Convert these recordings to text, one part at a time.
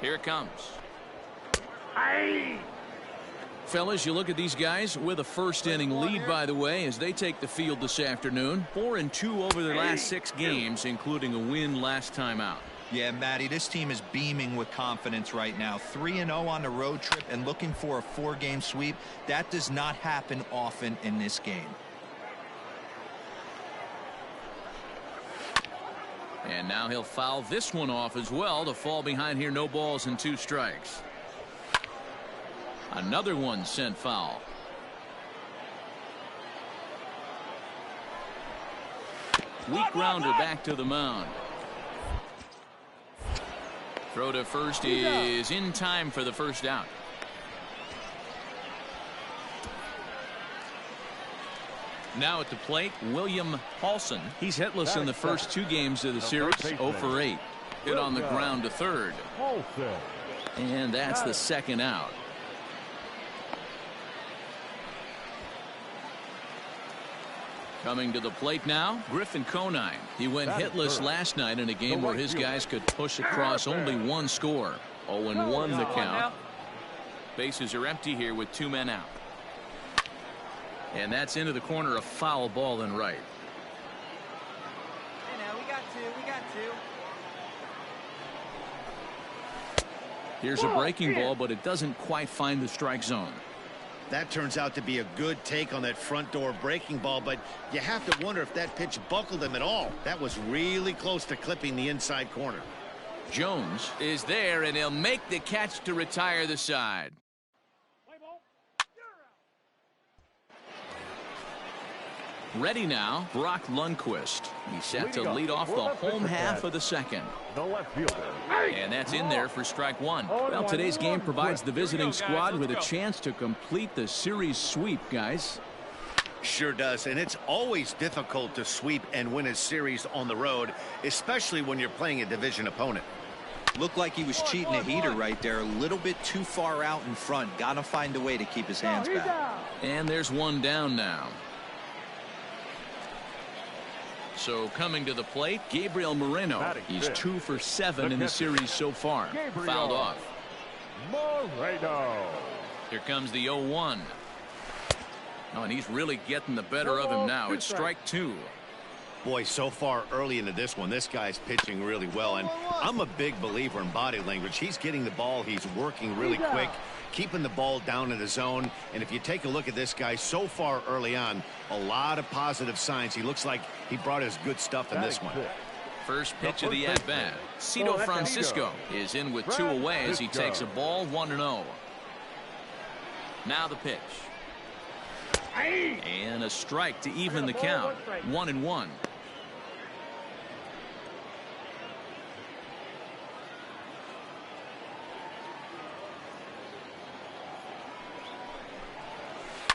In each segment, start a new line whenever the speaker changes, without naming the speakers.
Here it comes.
Aye.
Fellas, you look at these guys with a first inning lead, by the way, as they take the field this afternoon. 4-2 over their last 6 games, including a win last time out.
Yeah, Matty, this team is beaming with confidence right now. 3-0 on the road trip and looking for a 4-game sweep. That does not happen often in this game.
And now he'll foul this one off as well to fall behind here. No balls and 2 strikes. Another one sent foul. Weak rounder back to the mound. Throw to first is in time for the first out. Now at the plate, William Paulson. He's hitless in the first 2 games of the series. 0 for 8. Hit on the ground to third. And that's the second out. Coming to the plate now, Griffin Conine. He went hitless last night in a game where his guys could push across only 1 score. 0-1 the count. Bases are empty here with 2 men out. And that's into the corner, a foul ball and right.
Hey now, we got 2.
Here's a breaking ball, but it doesn't quite find the strike zone.
That turns out to be a good take on that front door breaking ball, but you have to wonder if that pitch buckled him at all. That was really close to clipping the inside corner.
Jones is there, and he'll make the catch to retire the side. Ready now, Brock Lundquist. He's set to lead off the home half of the second.
The left fielder.
And that's in there for strike 1. Well, today's game provides the visiting squad with a chance to complete the series sweep, guys.
Sure does, and it's always difficult to sweep and win a series on the road, especially when you're playing a division opponent.
Looked like he was cheating a heater right there. A little bit too far out in front. Got to find a way to keep his hands back.
And there's one down now. So coming to the plate, Gabriel Moreno. He's 2 for 7 in the series so far. Fouled off.
Moreno.
Here comes the 0-1. Oh, and he's really getting the better of him now. It's strike 2.
Boy, so far early into this one, this guy's pitching really well, and I'm a big believer in body language. He's getting the ball, he's working really quick, keeping the ball down in the zone, and if you take a look at this guy so far early on, a lot of positive signs. He looks like he brought his good stuff in this one.
First pitch of the at-bat. Cito Francisco is in with 2 away as he takes a ball 1-0. Now the pitch. And a strike to even the count. 1-1.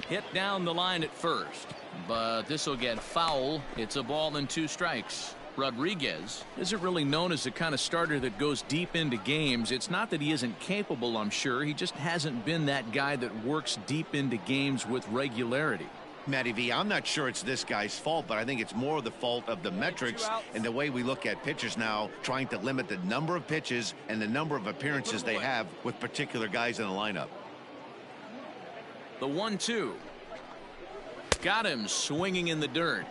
Hit down the line at first, but this will get foul. It's a ball and 2 strikes. Rodriguez isn't really known as the kind of starter that goes deep into games. It's not that he isn't capable, I'm sure. He just hasn't been that guy that works deep into games with regularity.
Matty V, I'm not sure it's this guy's fault, but I think it's more the fault of the metrics and the way we look at pitchers now, trying to limit the number of pitches and the number of appearances they have with particular guys in the lineup.
The 1-2. Got him swinging in the dirt.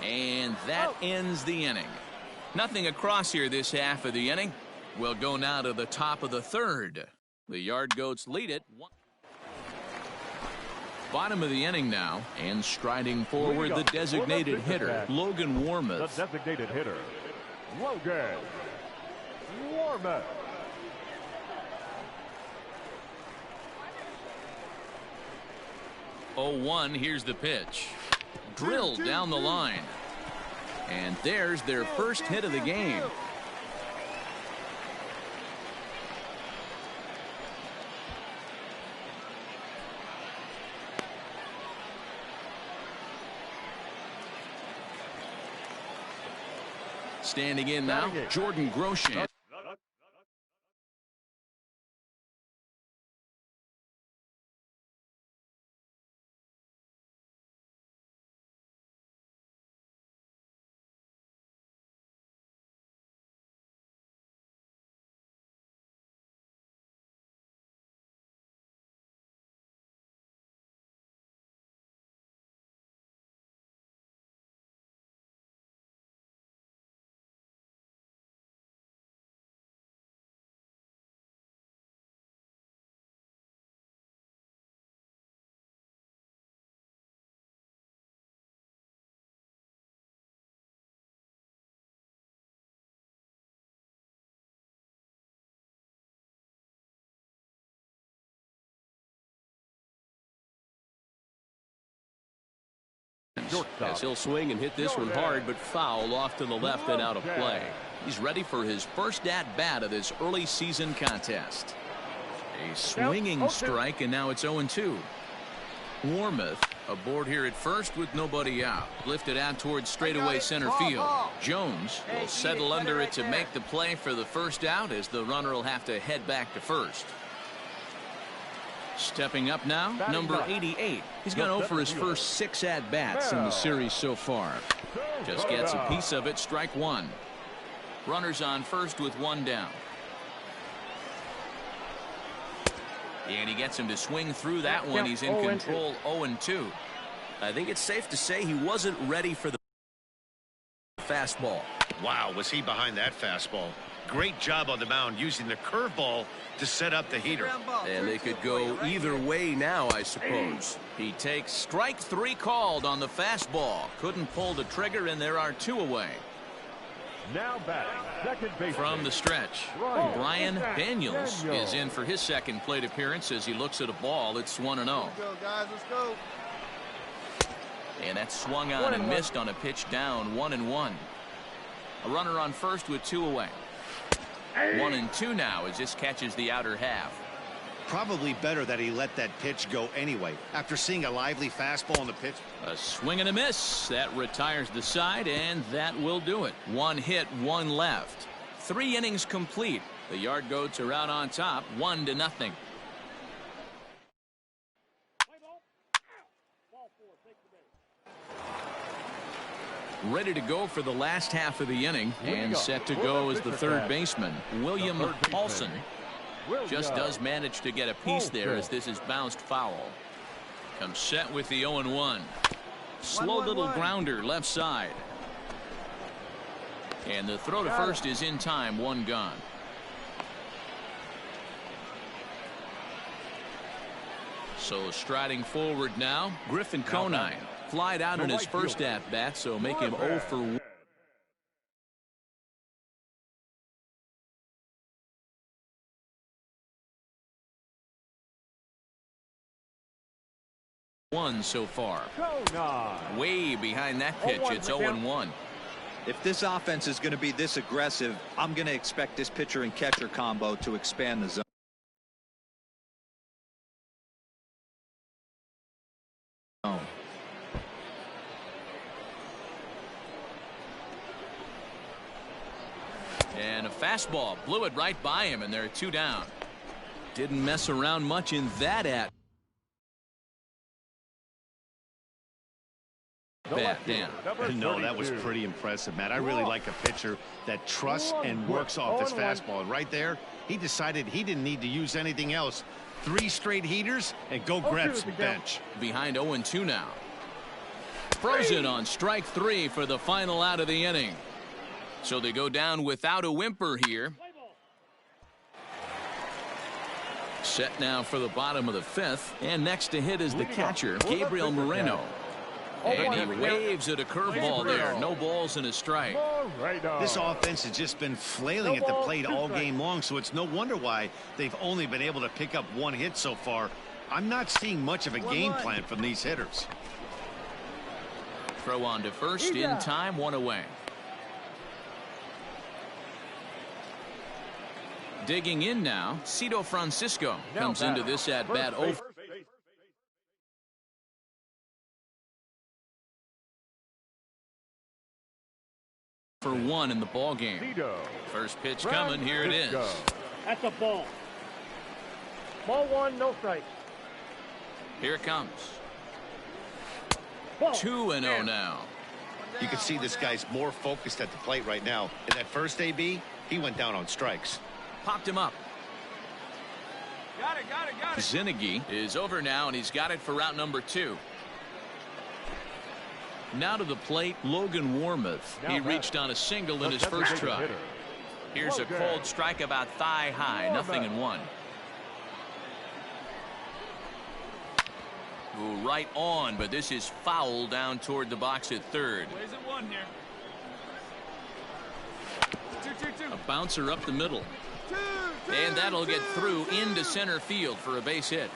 And that ends the inning. Nothing across here this half of the inning. We'll go now to the top of the third. The Yard Goats lead it. Bottom of the inning now, and striding forward the designated hitter, Logan Warmoth.
The designated hitter, Logan Warmoth.
0-1, here's the pitch. Drilled down the line. And there's their first hit of the game. Standing in now, Jordan Groshans.
as he'll swing and hit this one hard, but foul off to the left and out of play.
He's ready for his first at-bat of this early season contest. A swinging strike, and now it's 0-2. Warmoth aboard here at first with nobody out. Lifted out towards straightaway center field. Jones will settle under it to make the play for the first out, as the runner will have to head back to first. Stepping up now, number 88. He's gone 0 for his first 6 at-bats in the series so far. Just gets a piece of it, strike one. Runners on first with one down. And he gets him to swing through that one. He's in control, 0-2.
I think it's safe to say he wasn't ready for the fastball.
Wow, was he behind that fastball. Great job on the mound using the curveball to set up the heater.
And they could go either way now, I suppose.
He takes strike 3 called on the fastball. Couldn't pull the trigger, and there are 2 away.
Now batting, second base.
From the stretch, Brian Daniels is in for his second plate appearance as he looks at a ball. It's 1-0.
Let's go, guys. Let's go.
And that's swung on and missed on a pitch down, 1-1. A runner on first with 2 away. 1-2 now as this catches the outer half.
Probably better that he let that pitch go anyway. After seeing a lively fastball on the pitch.
A swing and a miss. That retires the side, and that will do it. 1 hit, 1 left. 3 innings complete. The Yard Goats are out on top, 1-0. Ready to go for the last half of the inning, and set to go as the third baseman, William Paulson. Just does manage to get a piece there as this is bounced foul. Comes set with the 0-1. Slow little grounder left side. And the throw to first is in time, 1 gone. So striding forward now, Griffin Conine. Flied out in his first at-bat, so make him 0 for 1. So far. Way behind that pitch. It's 0-1.
If this offense is going to be this aggressive, I'm going to expect this pitcher and catcher combo to expand the zone.
And a fastball blew it right by him, and there are 2 down. Didn't mess around much in that at. Bat down.
No, that was pretty impressive, Matt. I really like a pitcher that trusts and works off his fastball. And right there, he decided he didn't need to use anything else. 3 straight heaters and go grab some bench.
Behind 0-2 now. Frozen on strike 3 for the final out of the inning. So they go down without a whimper here. Set now for the bottom of the 5th. And next to hit is the catcher, Gabriel Moreno. And he waves at a curveball there. No balls and a strike.
This offense has just been flailing at the plate all game long, so it's no wonder why they've only been able to pick up 1 hit so far. I'm not seeing much of a game plan from these hitters.
Throw on to first in time, 1 away. Digging in now, Cito Francisco comes into this at bat 0 for 1 in the ball game. First pitch coming, here it is.
That's a ball. Ball 1, no strikes.
Here it comes. 2-0 now.
You can see this guy's more focused at the plate right now. In that first AB, he went down on strikes.
Popped him up. Got it. Zinnigy is over now, and he's got it for route number 2. Now to the plate, Logan Warmoth. He reached on a single in his first try. Here's a cold strike about thigh high, 0-1. Ooh, right on, but this is foul down toward the box at third.
Plays at 1 here. 2-2-2.
A bouncer up the middle. And that'll get through into center field for a base hit.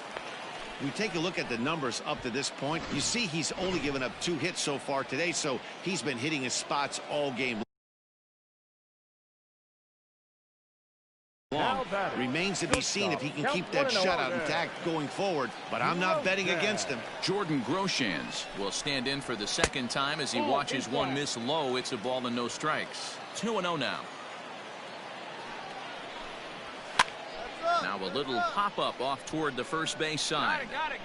We take a look at the numbers up to this point. You see he's only given up 2 hits so far today, so he's been hitting his spots all game long. Remains to be seen if he can keep that shutout intact going forward, but I'm not betting against him.
Jordan Groshans will stand in for the second time as he watches one miss low. It's a ball and no strikes. 2-0 now. Now a little pop-up off toward the first base side.
Got it.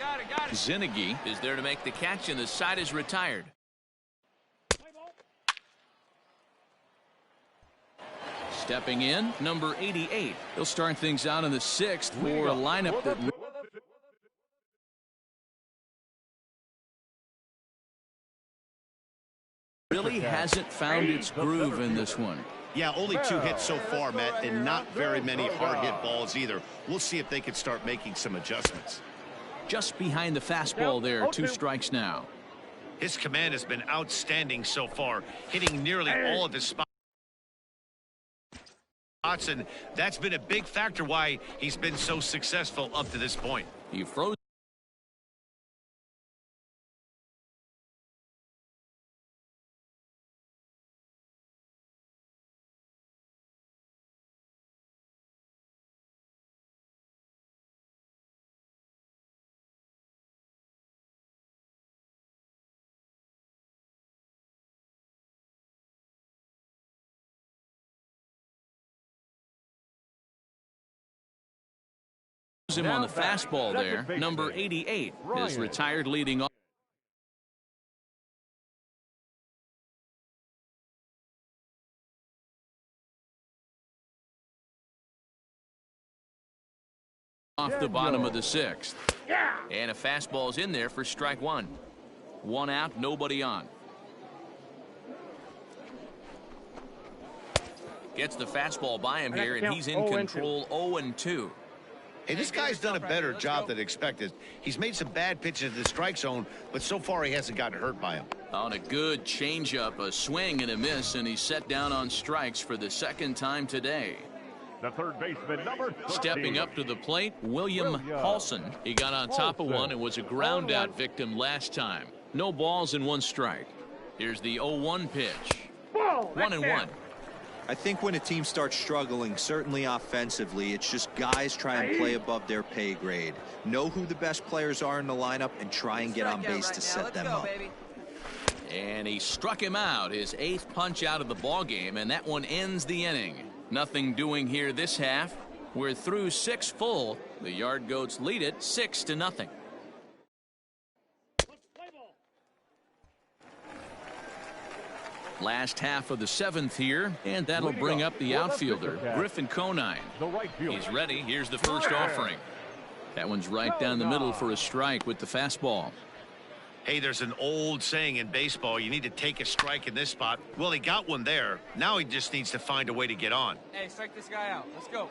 Zinnigy is there to make the catch, and the side is retired. Stepping in, number 88. He'll start things out in the 6th for a lineup that really hasn't found its groove in this one.
Yeah, only 2 hits so far, Matt, and not very many hard hit balls either. We'll see if they can start making some adjustments.
Just behind the fastball there, 2 strikes now.
His command has been outstanding so far, hitting nearly all of his spots, and that's been a big factor why he's been so successful up to this point.
He froze him on the fastball there. Number 88 is retired leading off. Off the bottom of the 6th. And a fastball's in there for strike 1. 1 out, nobody on. Gets the fastball by him here, and he's in control. 0-2.
Hey, this guy's done a better job than expected. He's made some bad pitches in the strike zone, but so far he hasn't gotten hurt by him.
On a good changeup, a swing and a miss, and he's set down on strikes for the 2nd time today.
The third baseman, number 13.
Stepping up to the plate, William Paulson. He got on top of one and was a ground out victim last time. No balls and 1 strike. Here's the 0-1 pitch. 1-1.
I think when a team starts struggling, certainly offensively, it's just guys try and play above their pay grade. Know who the best players are in the lineup and try and get on base to set them up.
And he struck him out, his 8th punch out of the ball game, and that one ends the inning. Nothing doing here this half. We're through 6 full. The Yard Goats lead it 6-0. Last half of the 7th here, and that'll bring up the outfielder, Griffin Conine. He's ready. Here's the first offering. That one's right down the middle for a strike with the fastball.
Hey, there's an old saying in baseball, you need to take a strike in this spot. Well, he got one there. Now he just needs to find a way to get on.
Hey, strike this guy out. Let's go.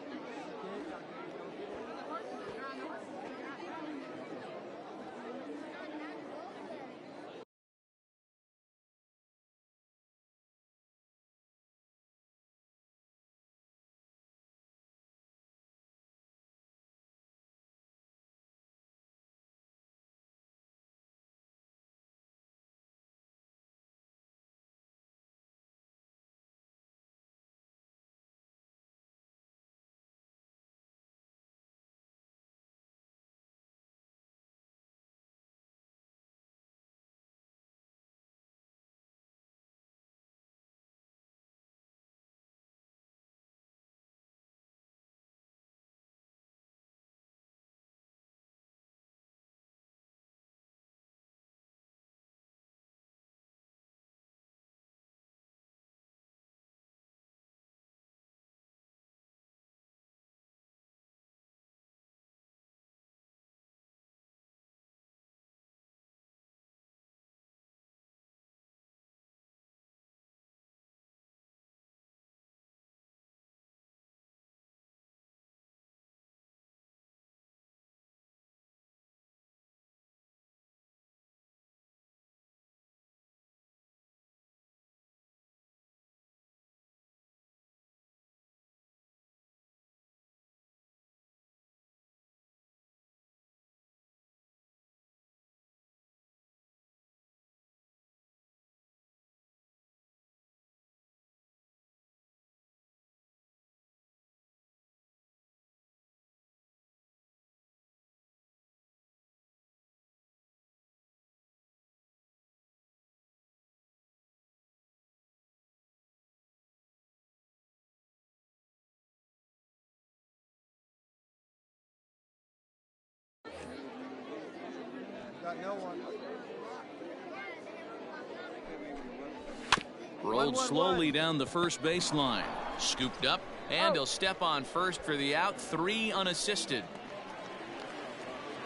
Rolled slowly down the first baseline. Scooped up, and he'll step on first for the out. 3 unassisted.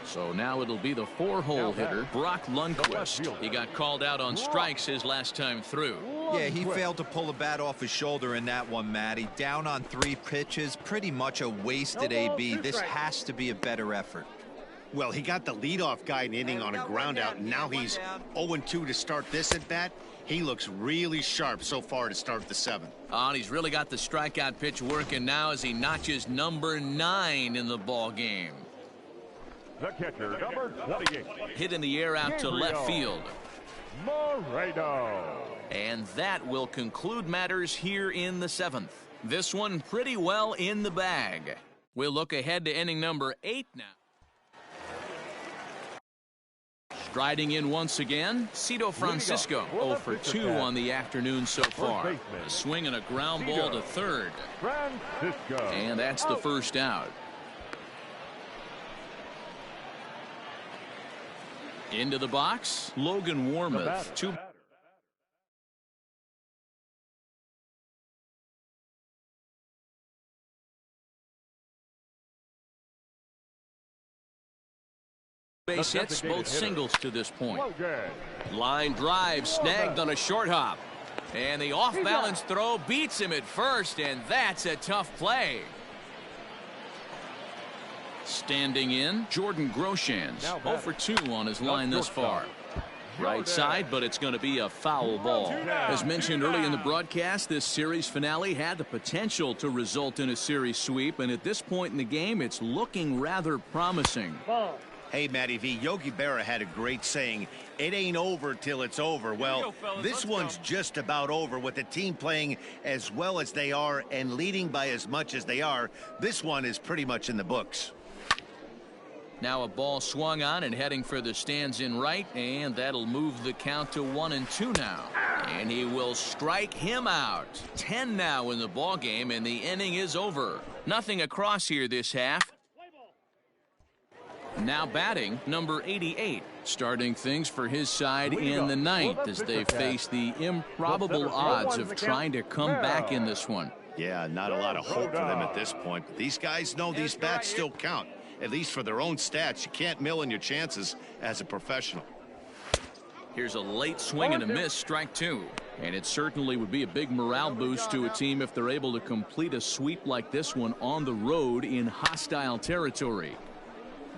So now it'll be the 4-hole hitter, Brock Lundquist. He got called out on strikes his last time through.
Yeah, he failed to pull the bat off his shoulder in that one, Matty. Down on 3 pitches, pretty much a wasted AB. This has to be a better effort.
Well, he got the leadoff guy in inning on a ground out, and now he's 0-2 to start this at bat. He looks really sharp so far to start the 7th.
And he's really got the strikeout pitch working now as he notches number 9 in the ball game.
The catcher, number 28.
Hit in the air out to left field.
Moreno.
And that will conclude matters here in the 7th. This one pretty well in the bag. We'll look ahead to inning number 8 now. Striding in once again, Cito Francisco. 0 for 2 on the afternoon so far. A swing and a ground ball to third.
Francisco.
And that's the first out. Into the box, Logan Warmoth. 2 base hits, both singles to this point. Line drive snagged on a short hop. And the off-balance throw beats him at first, and that's a tough play. Standing in, Jordan Groshans. 0 for 2 on his line thus far. Right side, but it's going to be a foul ball. As mentioned early in the broadcast, this series finale had the potential to result in a series sweep, and at this point in the game, it's looking rather promising.
Hey, Matty V, Yogi Berra had a great saying, it ain't over till it's over. Well, this one's just about over with the team playing as well as they are and leading by as much as they are. This one is pretty much in the books.
Now a ball swung on and heading for the stands in right, and that'll move the count to 1-2 now. And he will strike him out. 10 now in the ball game, and the inning is over. Nothing across here this half. Now batting, number 88, starting things for his side in the 9th as they face the improbable odds of trying to come back in this one.
Yeah, not a lot of hope for them at this point, but these guys know these bats still count, at least for their own stats. You can't mill in your chances as a professional.
Here's a late swing and a miss, strike 2. And it certainly would be a big morale boost to a team if they're able to complete a sweep like this one on the road in hostile territory.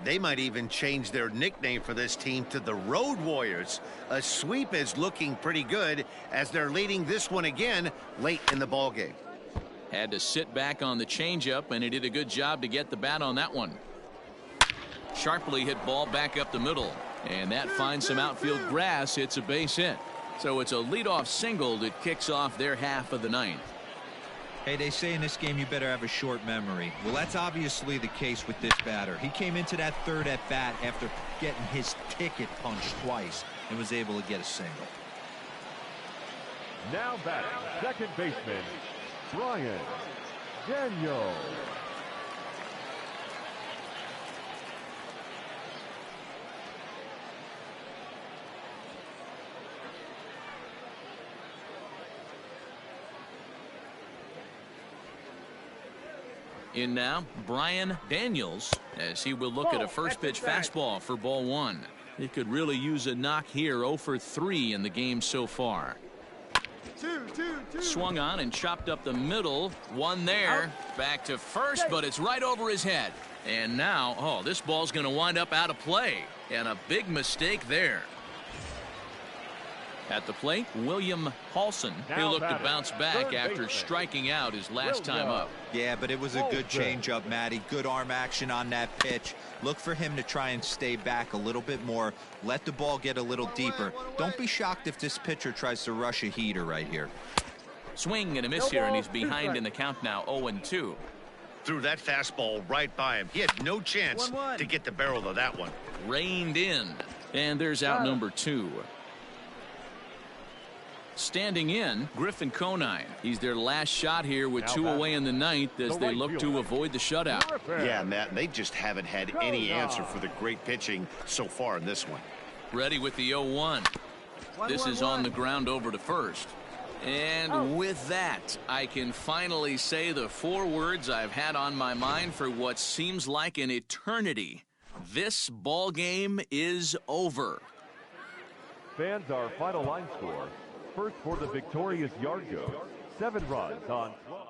They might even change their nickname for this team to the Road Warriors. A sweep is looking pretty good as they're leading this one again late in the ballgame.
Had to sit back on the changeup, and he did a good job to get the bat on that one. Sharply hit ball back up the middle, and that finds some outfield grass. It's a base hit. So it's a leadoff single that kicks off their half of the 9th.
Hey, they say in this game you better have a short memory. Well, that's obviously the case with this batter. He came into that 3rd at bat after getting his ticket punched twice and was able to get a single.
Now batting, second baseman, Brian Daniels.
In now, Brian Daniels, as he will look at a first pitch fastball for ball 1. He could really use a knock here. 0 for 3 in the game so far. Swung on and chopped up the middle. One there. Back to first, but it's right over his head. And now, this ball's going to wind up out of play. And a big mistake there. At the plate, William Paulson. He'll look to bounce back after striking out his last time up.
Yeah, but it was a good changeup, Matty. Good arm action on that pitch. Look for him to try and stay back a little bit more. Let the ball get a little deeper. Don't be shocked if this pitcher tries to rush a heater right here.
Swing and a miss here, and he's behind in the count now, 0-2.
Threw that fastball right by him. He had no chance to get the barrel of that one.
Reined in. And there's out number 2. Standing in, Griffin Conine. He's their last shot here with 2 away in the 9th as they look to avoid the shutout.
Yeah, Matt, they just haven't had any answer for the great pitching so far in this one.
Ready with the 0-1. This is on the ground over to first. And with that, I can finally say the 4 words I've had on my mind for what seems like an eternity. This ball game is over.
Fans, our final line score. First for the victorious Yard Goats, 7 runs on 12.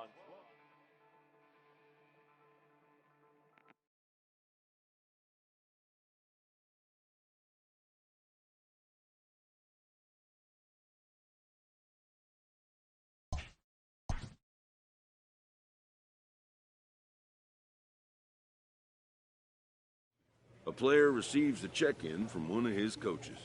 A player receives a check-in from one of his coaches.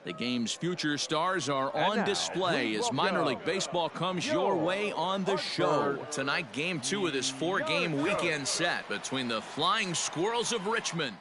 The game's future stars are on display as minor league baseball comes your way on the show. Tonight, game 2 of this 4-game weekend set between the Flying Squirrels of Richmond.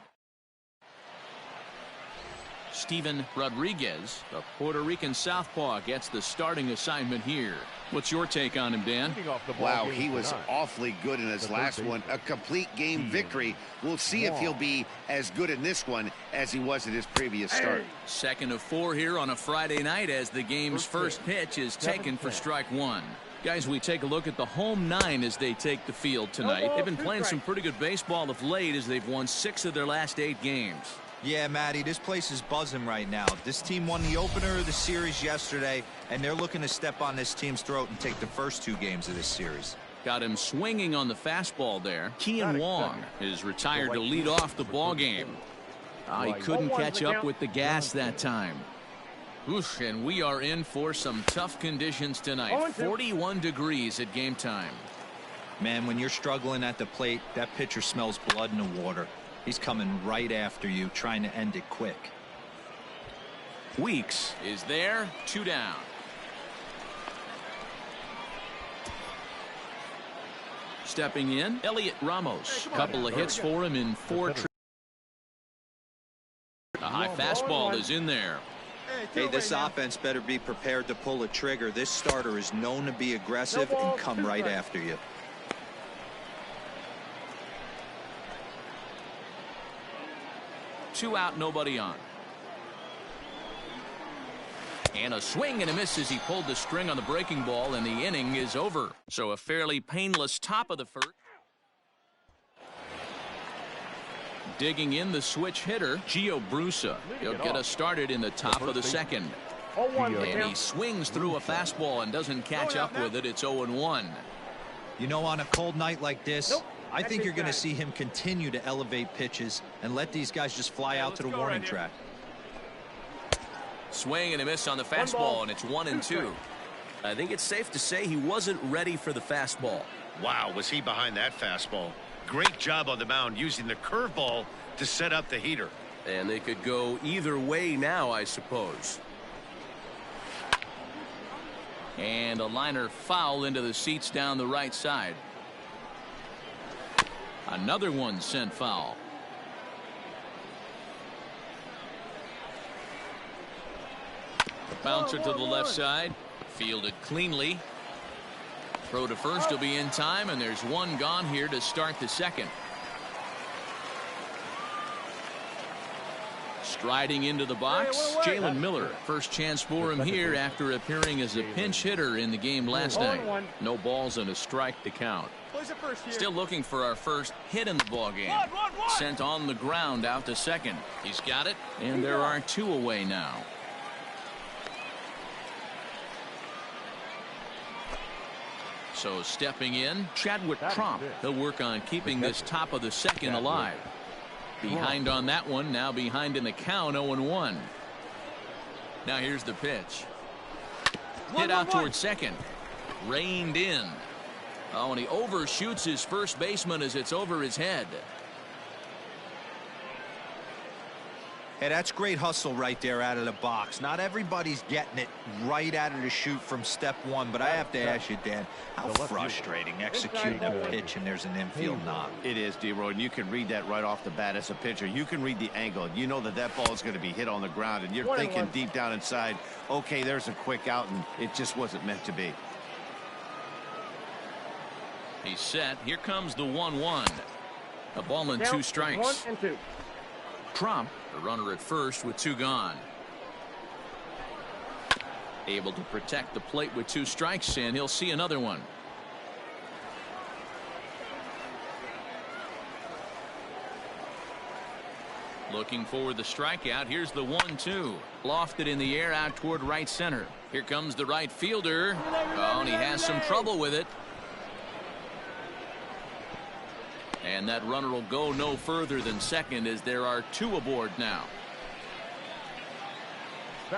Steven Rodriguez, the Puerto Rican southpaw, gets the starting assignment here. What's your take on him, Dan?
Wow, he was awfully good in his last one. A complete game victory. We'll see if he'll be as good in this one as he was in his previous start.
Second of 4 here on a Friday night as the game's first pitch is taken for strike 1. Guys, we take a look at the home 9 as they take the field tonight. They've been playing some pretty good baseball of late as they've won 6 of their last 8 games.
Yeah, Matty, this place is buzzing right now. This team won the opener of the series yesterday, and they're looking to step on this team's throat and take the first 2 games of this series.
Got him swinging on the fastball there. Kian Wong is retired to lead off the ball game. He couldn't catch up with the gas that time. Oof, and we are in for some tough conditions tonight. 41 degrees at game time.
Man, when you're struggling at the plate, that pitcher smells blood in the water. He's coming right after you, trying to end it quick.
Weeks is there, 2 down. Stepping in, Elliot Ramos. Couple of hits for him in 4 trips. A high fastball is in there.
Hey, this offense better be prepared to pull a trigger. This starter is known to be aggressive and come right after you.
Two out, nobody on. And a swing and a miss as he pulled the string on the breaking ball, and the inning is over. So a fairly painless top of the first. Digging in the switch hitter, Gio Brusa. He'll get us started in the top of the second. And he swings through a fastball and doesn't catch up with it. It's 0-1.
You know, on a cold night like this, I think you're going to see him continue to elevate pitches and let these guys just fly out to the warning track.
Swing and a miss on the fastball, and it's 1-2.
I think it's safe to say he wasn't ready for the fastball.
Wow, was he behind that fastball. Great job on the mound using the curveball to set up the heater.
And they could go either way now, I suppose.
And a liner foul into the seats down the right side. Another one sent foul. The bouncer to the left side. Fielded cleanly. Throw to first will be in time, and there's one gone here to start the second. Striding into the box, Jalen Miller. First chance for him here after appearing as a pinch hitter in the game last night. No balls and a strike to count. Still looking for our first hit in the ball game. Sent on the ground out to second. He's got it, and there are 2 away now. So stepping in, Chadwick Tromp. He'll work on keeping this top of the second alive. Behind on that one, now behind in the count, 0-1. Now here's the pitch. Hit out towards second. Reined in. Oh, and he overshoots his first baseman as it's over his head.
Hey, that's great hustle right there out of the box. Not everybody's getting it right out of the chute from step one, but I have to ask you, Dan, how frustrating executing a pitch and there's an infield knock.
It is, D-Roy, and you can read that right off the bat as a pitcher. You can read the angle. You know that that ball is going to be hit on the ground, and you're thinking deep down inside, okay, there's a quick out, and it just wasn't meant to be.
He's set. Here comes the 1-1. A ball and 2 strikes.
1-2.
Trump, the runner at first with 2 gone. Able to protect the plate with 2 strikes, and he'll see another one. Looking for the strikeout. Here's the 1-2. Lofted in the air out toward right center. Here comes the right fielder. Oh, and he has some trouble with it. And that runner will go no further than second as there are 2 aboard now.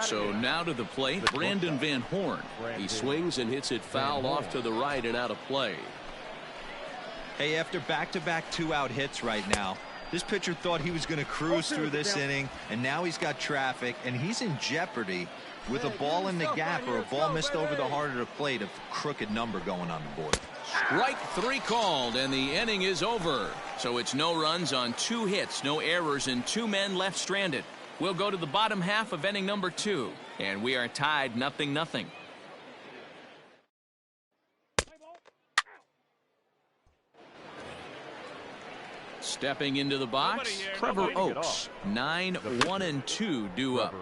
So now to the plate, Brandon Van Horn. He swings and hits it foul off to the right and out of play.
Hey, after back-to-back 2-out hits right now, This pitcher thought he was going to cruise through this inning, and now he's got traffic, and he's in jeopardy with a ball in the gap or a ball missed over the heart of the plate, a crooked number going on the board.
Strike 3 called, and the inning is over. So it's no runs on 2 hits, no errors, and 2 men left stranded. We'll go to the bottom half of inning number 2, and we are tied 0-0. Stepping into the box, Trevor Oaks. 9-1-2 due up.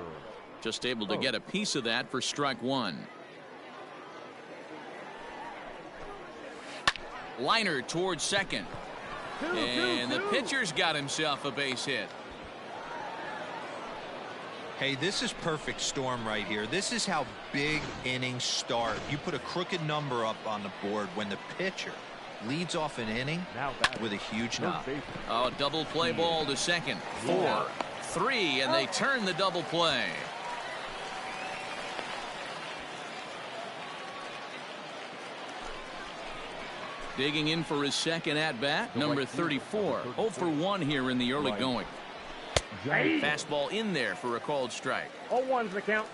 Just able to get a piece of that for strike 1. Liner towards second. And the pitcher's got himself a base hit.
Hey, this is perfect storm right here. This is how big innings start. You put a crooked number up on the board when the pitcher leads off an inning with a huge knock.
Oh, double play ball to second. 4, 3, and they turn the double play. Digging in for his second at-bat, number 34. 0 for 1 here in the early going. Fastball in there for a called strike.
0-1's the count.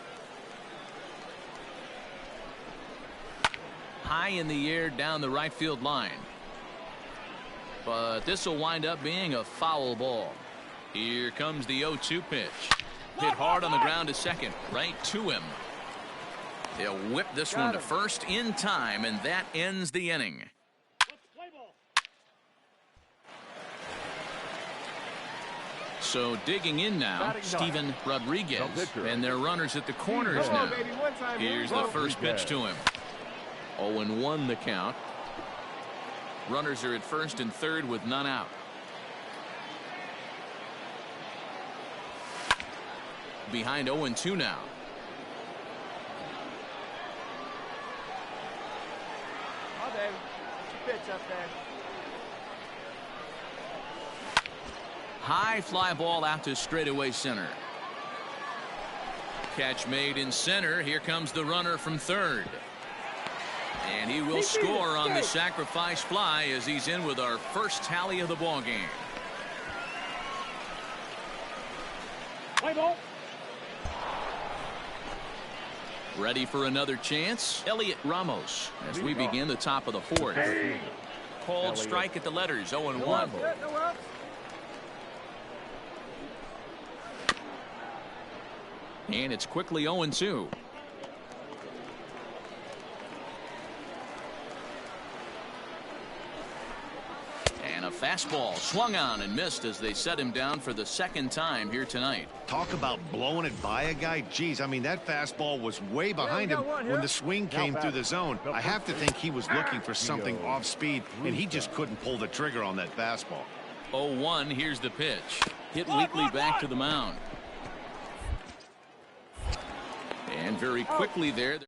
High in the air down the right field line. But this will wind up being a foul ball. Here comes the 0-2 pitch. Hit hard on the ground to second. Right to him. They'll whip this one to first in time, and that ends the inning. So digging in now, Steven Rodriguez, and their runners at the corners now. Here's the first pitch to him. 0-1 the count. Runners are at first and third with none out. Behind 0-2 now.
Oh, David. Pitch up there.
High fly ball out to straightaway center. Catch made in center. Here comes the runner from third. And he will score on the sacrifice fly as he's in with our first tally of the ball game.
Play ball.
Ready for another chance. Elliot Ramos as we begin the top of the 4th. Called strike at the letters. 0-1. And it's quickly 0-2. And a fastball swung on and missed as they set him down for the second time here tonight.
Talk about blowing it by a guy. Geez, I mean, that fastball was way behind him when the swing came through the zone. I have to think he was looking for something off speed, and he just couldn't pull the trigger on that fastball.
0-1, here's the pitch. Hit weakly back to the mound. And very quickly there.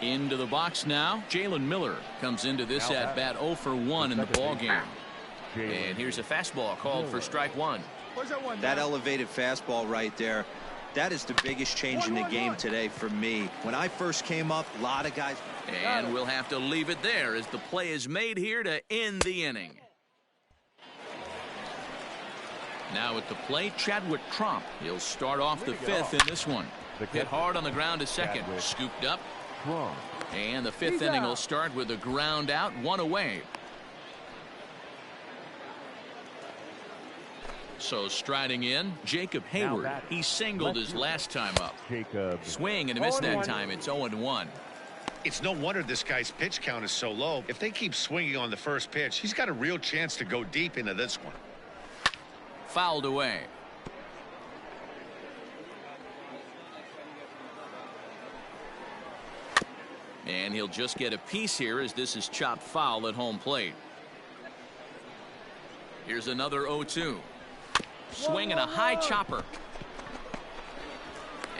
Into the box now. Jalen Miller comes into this at bat 0 for 1 in the ball game. And here's a fastball called for strike 1.
That elevated fastball right there, that is the biggest change in the game today for me. When I first came up, a lot of guys.
And we'll have to leave it there as the play is made here to end the inning. Now at the plate, Chadwick Tromp. He'll start off the 5th in this one. Hit hard on the ground to second. Scooped up. And the 5th inning will start with a ground out, 1 away. So striding in, Jacob Hayward. He singled his last time up. Swing and a miss that time. It's 0-1.
It's no wonder this guy's pitch count is so low. If they keep swinging on the first pitch, he's got a real chance to go deep into this one.
Fouled away. And he'll just get a piece here as this is chopped foul at home plate. Here's another 0-2. Swing and a high chopper.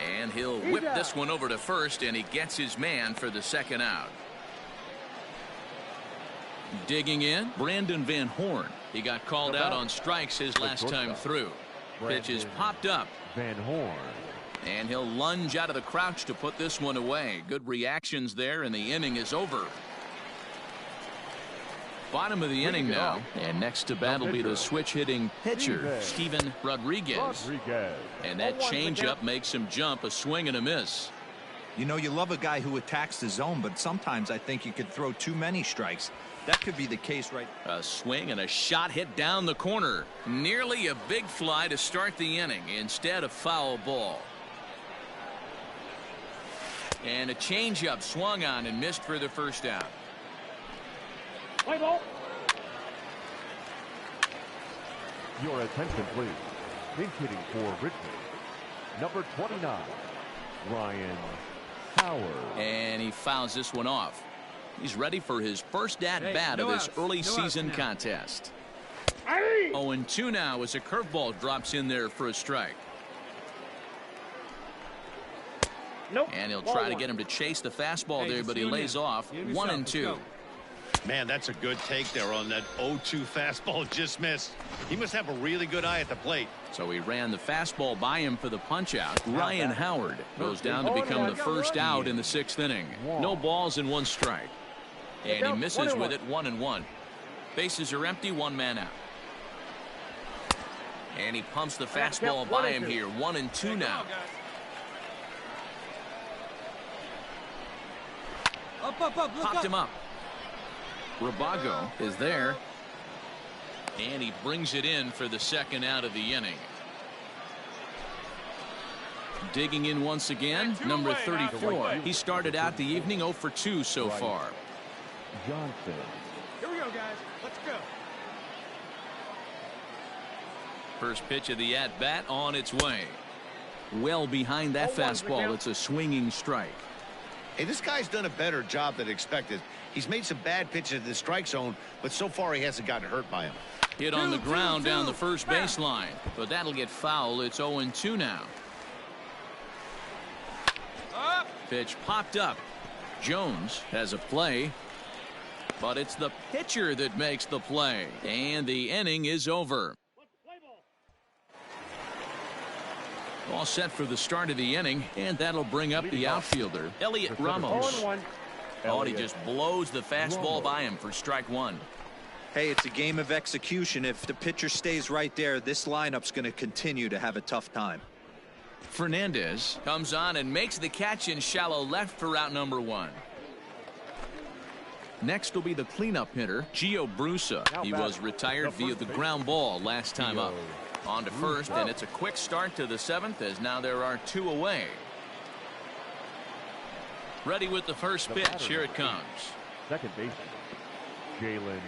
And he'll whip this one over to first, and he gets his man for the second out. Digging in, Brandon Van Horn. He got called out on strikes his last time through. Pitch is popped up.
Van Horn.
And he'll lunge out of the crouch to put this one away. Good reactions there, and the inning is over. Bottom of the inning now, and next to bat will be the switch-hitting pitcher, Steven Rodriguez. And that changeup makes him jump, a swing and a miss.
You know, you love a guy who attacks the zone, but sometimes I think you could throw too many strikes. That could be the case right.
A swing and a shot hit down the corner. Nearly a big fly to start the inning, instead a foul ball. And a changeup swung on and missed for the first out.
Play ball.
Your attention, please. Pinch hitting for Richmond, number 29, Ryan Howard.
And he fouls this one off. He's ready for his first at-bat of this early season contest. 0-2 now as a curveball drops in there for a strike.
Nope.
And he'll try to get him to chase the fastball there, but he lays off. 1-2.
Man, that's a good take there on that 0-2 fastball, just missed. He must have a really good eye at the plate.
So he ran the fastball by him for the punch-out. Ryan Howard goes down to become the first out in the 6th inning. No balls and 1 strike. And he misses with it, 1-1. Bases are empty, 1 man out. And he pumps the fastball by him here, 1-2 now. Popped him up. Rabago is there. And he brings it in for the 2nd out of the inning. Digging in once again, number 34. He started out the evening 0 for 2 so far.
Johnson.
Here we go, guys. Let's go.
First pitch of the at-bat on its way. Well behind that fastball. It's a swinging strike.
Hey, this guy's done a better job than expected. He's made some bad pitches in the strike zone, but so far he hasn't gotten hurt by him.
Hit on the ground down the first baseline, but that'll get foul. It's 0-2 now. Pitch popped up. Jones has a play, but it's the pitcher that makes the play, and the inning is over. All set for the start of the inning, and that'll bring up the outfielder, Elliot Ramos. Oh, and he just blows the fastball by him for strike 1.
Hey, it's a game of execution. If the pitcher stays right there, this lineup's going to continue to have a tough time.
Fernandez comes on and makes the catch in shallow left for out number 1. Next will be the cleanup hitter, Gio Brusa. He was retired via the ground ball last time up. On to first, and it's a quick start to the 7th as now there are 2 away. Ready with the first pitch. Here it comes.
Second baseman, Jalen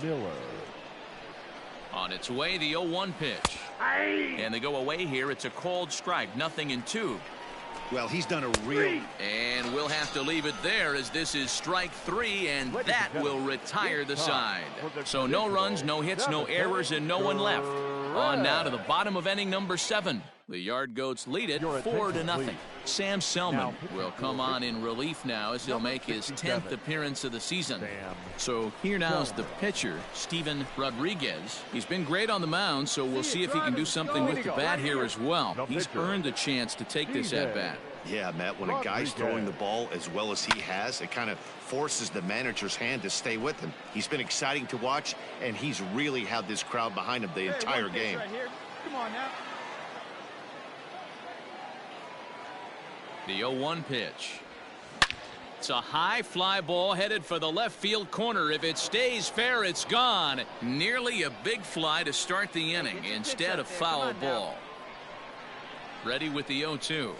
Miller.
On its way, the 0-1 pitch. And they go away here. It's a called strike, 0-2.
Well, he's done a real...
And we'll have to leave it there as this is strike 3, and that will retire the side. So no runs, no hits, no errors, and no one left. On now to the bottom of inning number 7. The Yard Goats lead it 4-0. Sam Selman will come on in relief now as he'll make his 10th appearance of the season. So here now is the pitcher, Steven Rodriguez. He's been great on the mound, so we'll see if he can do something with the bat here as well. He's earned the chance to take this at bat.
Yeah, Matt, when a guy's throwing the ball as well as he has, it kind of forces the manager's hand to stay with him. He's been exciting to watch, and he's really had this crowd behind him the entire game.
Right here. Come on now.
The 0-1 pitch. It's a high fly ball headed for the left field corner. If it stays fair, it's gone. Nearly a big fly to start the inning. Instead, a foul ball. Ready with the 0-2.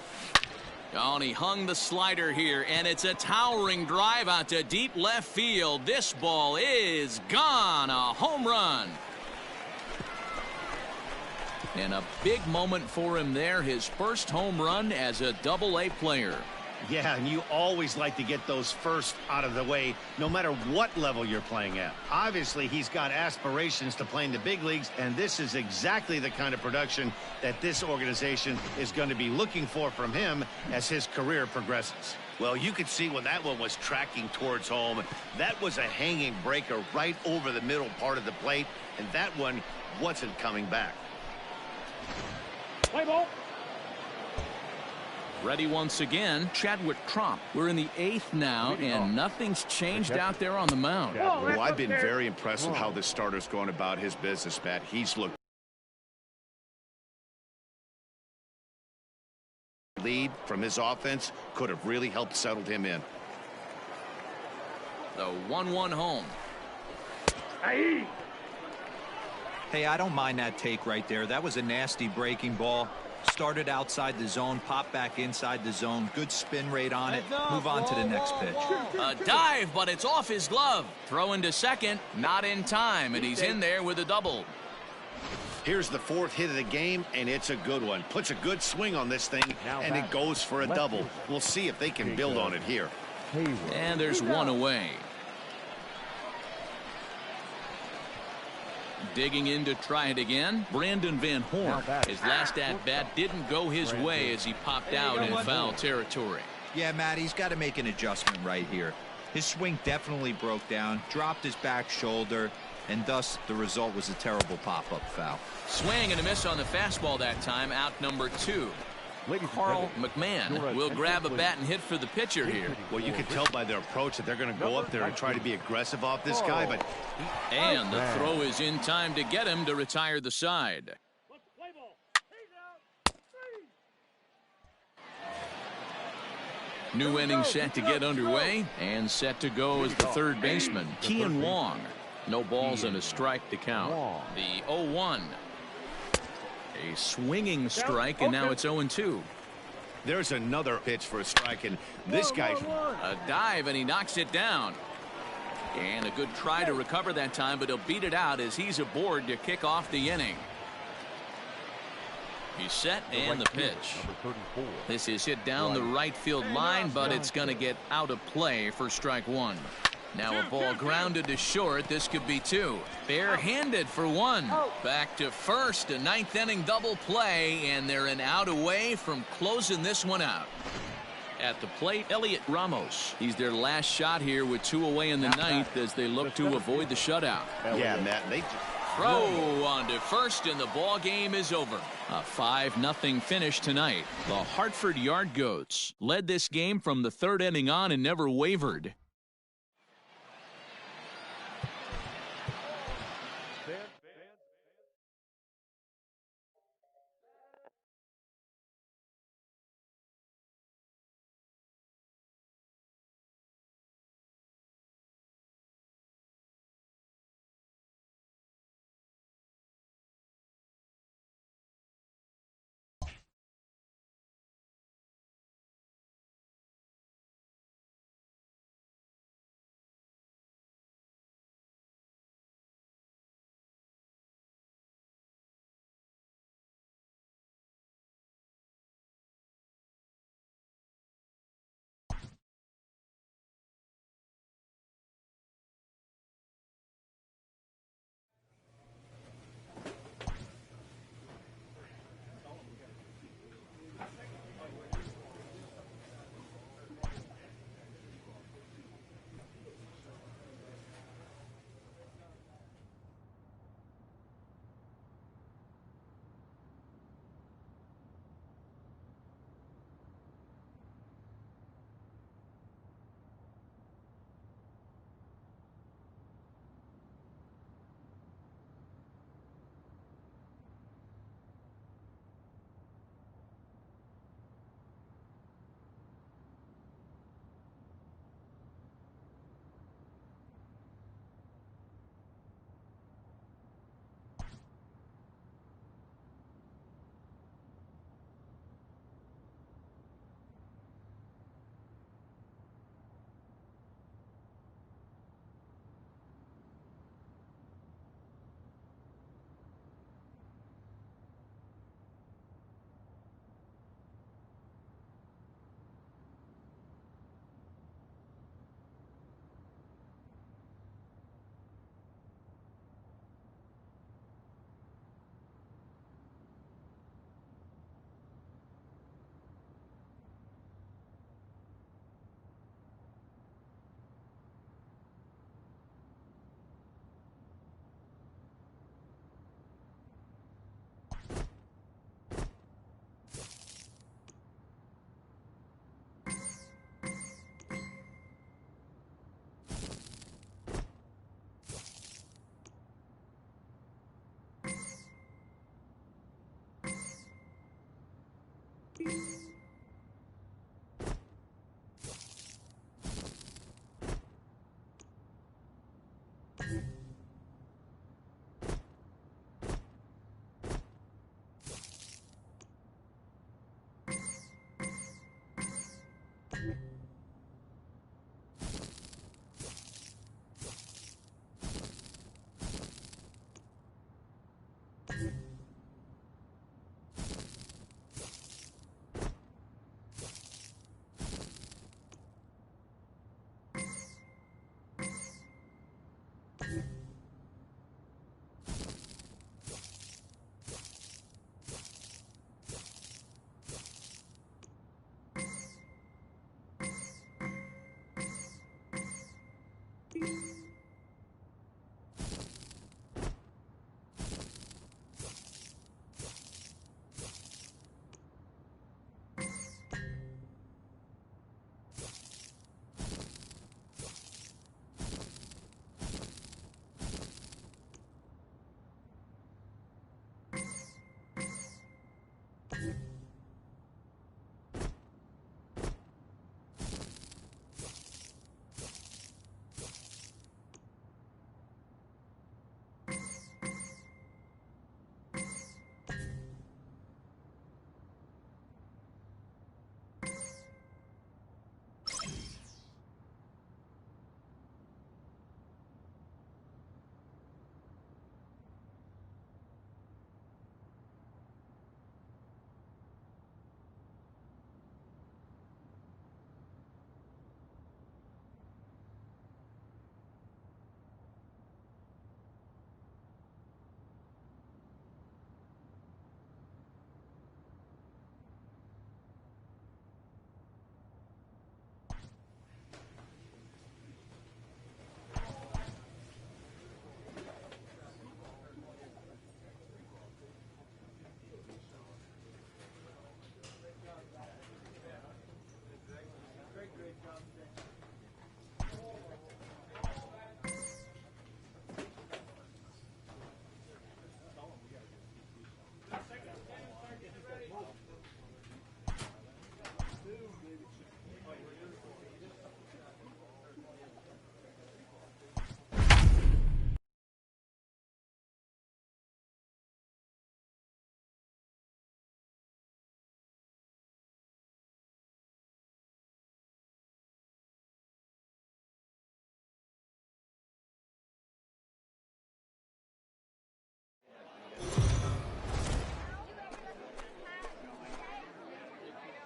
Oh, and he hung the slider here, and it's a towering drive out to deep left field. This ball is gone. A home run. And a big moment for him there, his first home run as a Double-A player.
Yeah, and you always like to get those first out of the way, no matter what level you're playing at. Obviously, he's got aspirations to play in the big leagues, and this is exactly the kind of production that this organization is going to be looking for from him as his career progresses. Well, you could see when that one was tracking towards home, that was a hanging breaker right over the middle part of the plate, and that one wasn't coming back.
Play ball.
Ready once again, Chadwick Trump. We're in the 8th now, and nothing's changed out there on the mound.
Well, I've been very impressed with how this starter's going about his business, Matt. He's looked lead from his offense, could have really helped settle him in.
The 1-1 home.
Hey, I don't mind that take right there. That was a nasty breaking ball. Started outside the zone, popped back inside the zone. Good spin rate on it. Move on to the next pitch.
A dive, but it's off his glove. Throw into second, not in time, and he's in there with a double.
Here's the 4th hit of the game, and it's a good one. Puts a good swing on this thing, and it goes for a double. We'll see if they can build on it here.
And there's one away. Digging in to try it again, Brandon Van Horn. His last at-bat didn't go his way as he popped out in foul territory.
Yeah, Matt, he's got to make an adjustment right here. His swing definitely broke down, dropped his back shoulder, and thus the result was a terrible pop-up foul.
Swing and a miss on the fastball that time, out number 2. Carl McMahon will grab a bat and hit for the pitcher here.
Well, you can tell by their approach that they're going to go up there and try to be aggressive off this guy, but
and the throw is in time to get him to retire the side. New inning set to get underway, and set to go is the third baseman, Kian Wong. No balls and a strike to count. The 0-1. A swinging strike, and now it's 0-2.
there's another pitch for a strike, and this guy's
a dive, and he knocks it down. And a good try to recover that time, but he'll beat it out as he's aboard to kick off the inning. He's set, and the pitch. This is hit down the right field line, but it's going to get out of play for strike one. Now a ball grounded to short. This could be two. Barehanded for one. Back to first. A ninth inning double play, and they're an out away from closing this one out. At the plate, Elliot Ramos. He's their last shot here with two away in the ninth as they look to avoid the shutout.
Yeah, Matt. They
throw on to first, and the ball game is over. A 5-0 finish tonight. The Hartford Yard Goats led this game from the third inning on and never wavered.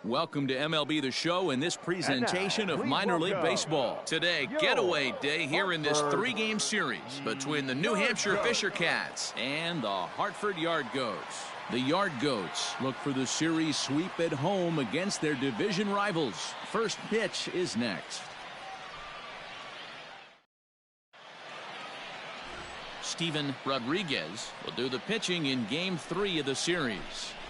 Welcome to MLB The Show and this presentation of minor league baseball. Today, getaway day here in this 3-game series between the New Hampshire Fisher Cats and the Hartford Yard Goats. The Yard Goats look for the series sweep at home against their division rivals. First pitch is next. Steven Rodriguez will do the pitching in Game 3 of the series.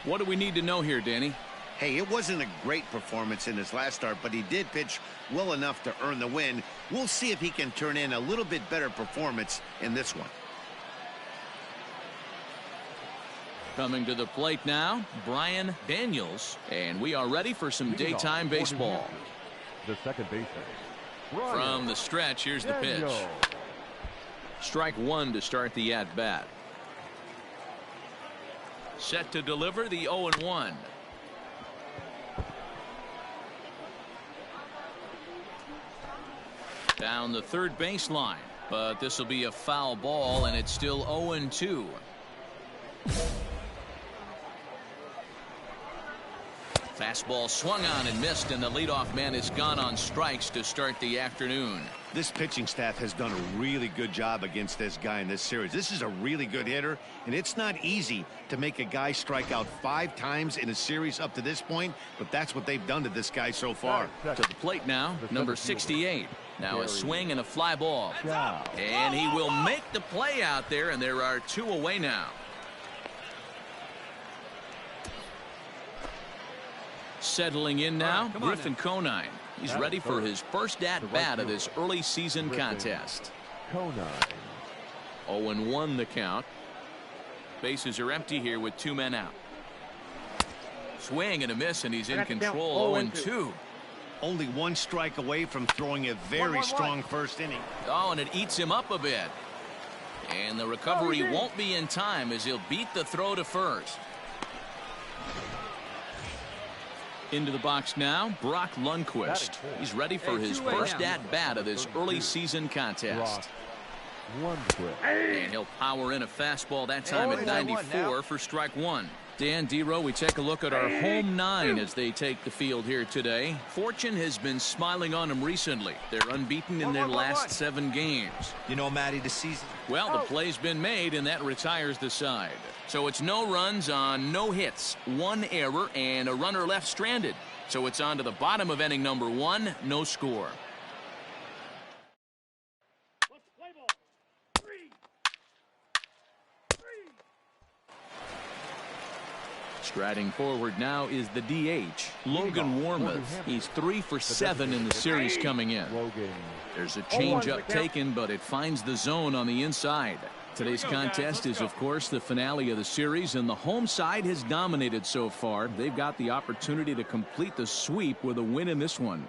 What do we need to know here, Danny?
Hey, it wasn't a great performance in his last start, but he did pitch well enough to earn the win. We'll see if he can turn in a little bit better performance in this one.
Coming to the plate now, Brian Daniels, and we are ready for some daytime baseball.
The second baseman.
From the stretch, here's the pitch. Strike one to start the at-bat. Set to deliver the 0-1. Down the third baseline, but this will be a foul ball, and it's still 0-2. Fastball swung on and missed, and the leadoff man is gone on strikes to start the afternoon.
This pitching staff has done a really good job against this guy in this series. This is a really good hitter, and it's not easy to make a guy strike out 5 times in a series up to this point, but that's what they've done to this guy so far.
To the plate now, number 68. Now a swing and a fly ball. And he will make the play out there, and there are 2 away now. Settling in now, Griffin Conine. He's ready for his first at-bat of this early season contest. 0-1 the count. Bases are empty here with 2 men out. Swing and a miss, and he's in control. 0-2.
Only 1 strike away from throwing a very strong first inning.
Oh, and it eats him up a bit. And the recovery won't be in time as he'll beat the throw to first. Into the box now, Brock Lundquist. He's ready for his first at-bat of this early season contest. And he'll power in a fastball that time at 94 for strike one. Dan Dero, we take a look at our home nine as they take the field here today. Fortune has been smiling on them recently. They're unbeaten in their last 7 games.
You know, Matty, the season.
Well, the play's been made, and that retires the side. So it's no runs on no hits, 1 error, and a runner left stranded. So it's on to the bottom of inning number 1, no score. Striding forward now is the DH, Logan Warmoth. He's 3 for 7 in the series coming in. There's a changeup taken, but it finds the zone on the inside. Today's contest is, of course, the finale of the series, and the home side has dominated so far. They've got the opportunity to complete the sweep with a win in this one.